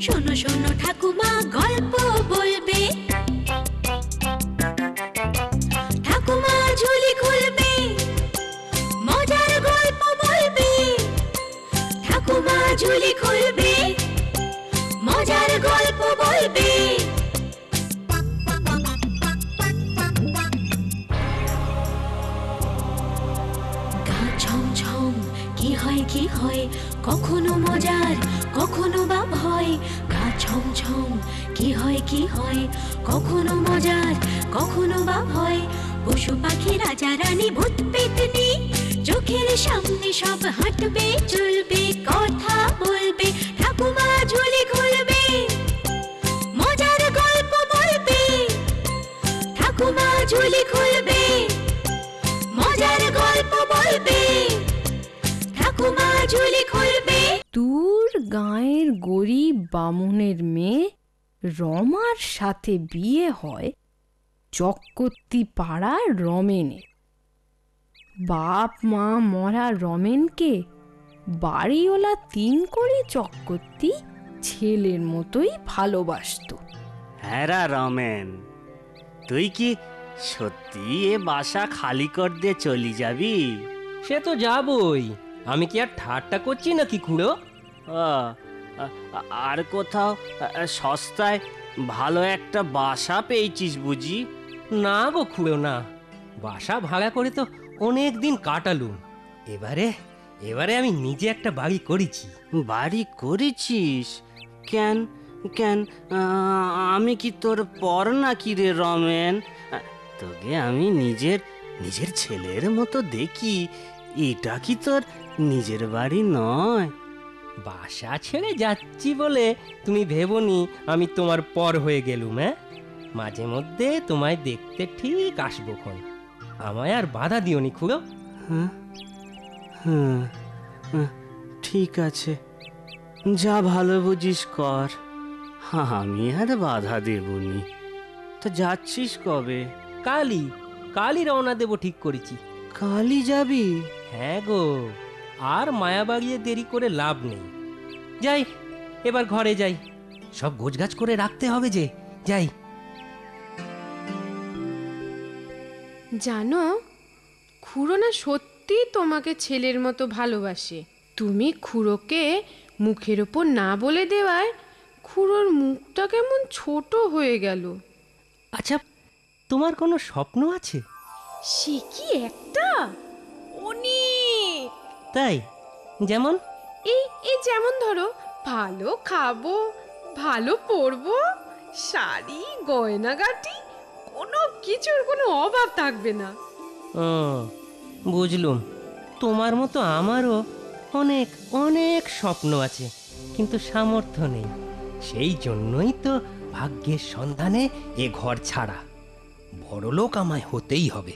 শোনো শোনো ঠাকুমা গল্প বলবে, ঠাকুমা ঝুলি খুলবে, মজার গল্প বলবে, ঠাকুমা ঝুলি খুলবে, মজার গল্প বলবে। গা ছমছম কি হয় কি হয়, কখনো মজার কখনো বা ভয়। গা ছমছম কি হয় কি হয়, কখনো মজার কখনো বা ভয়। পশু পাখি রাজা রানী ভূত পেতনি চোখের সামনে সব হাঁটবে চলবে, কথা বলবে, ঠাকুমা ঝুলি খুলবে, মজার গল্প বলবে, ঠাকুমা ঝুলি খুলবে, মজার গল্প বলবে, ঠাকুমা ঝুলি খুলবে। দূর গাঁয়ের গরিব বামুনের মেয়ে রমার সাথে বিয়ে হয় চক্কতি পাড়ার রমেনের। বাপ মা মরা রমেনকে বাড়িওয়ালা তিনকড়ি চক্কতি ছেলের মতোই ভালোবাসতো। হ্যাঁ রা রমেন, তুই কি সত্যি এ বাসা খালি কর দিয়ে চলি যাবি? সে তো যাবই, আমি কি আর ঠাট্টা করছি নাকি খুড়ো? আর কোথাও সস্তায় ভালো একটা বাসা পেয়েছিস বুঝি? না গো খুড়ো না, বাসা ভাড়া করে তো অনেক দিন কাটালুম। এবারে এবারে আমি নিজে একটা বাড়ি করেছি। বাড়ি করেছিস? কেন কেন, আমি কি তোর পর নাকি রে রমেন? তোকে আমি নিজের নিজের ছেলের মতো দেখি, এটা কি তোর নিজের বাড়ি নয়? বাসা ছেড়ে যাচ্ছি বলে তুমি ভেবনি আমি তোমার পর হয়ে গেলুম? হ্যাঁ, মাঝে মধ্যে তোমায় দেখতে ঠিক আসবো খন, আমায় আর বাধা দিওনি খুড়ো। হ্যাঁ হ্যাঁ, ঠিক আছে, যা ভালো বুঝিস কর, আমি আর বাধা দেবনি। তো যাচ্ছিস কবে? কালই কালই রওনা দেবো ঠিক করেছি। কালই যাবি? হ্যাঁ গো, আর মায়া বাড়িয়ে দেরি করে লাভ নেই। যাই, এবার ঘরে যাই, সব গোছগাছ করে রাখতে হবে যে। যাই। জানো, খুড়ো না সত্যি তোমাকে ছেলের মতো ভালোবাসে। তুমি খুড়োকে মুখের ওপর না বলে দেওয়ায় খুড়োর মুখটা কেমন ছোট হয়ে গেল। আচ্ছা, তোমার কোনো স্বপ্ন আছে? সে কি একটা, অনেক। তাই? যেমন? এই এই যেমন ধরো, ভালো খাবো, ভালো পরবো, শাড়ি গয়নাগাটি, কোনো কিছুর কোনো অভাব থাকবে না। ও, বুঝলুম। তোমার মতো আমারও অনেক অনেক স্বপ্ন আছে, কিন্তু সামর্থ্য নেই। সেই জন্যই তো ভাগ্যের সন্ধানে এ ঘর ছাড়া। বড়লোক আমায় হতেই হবে।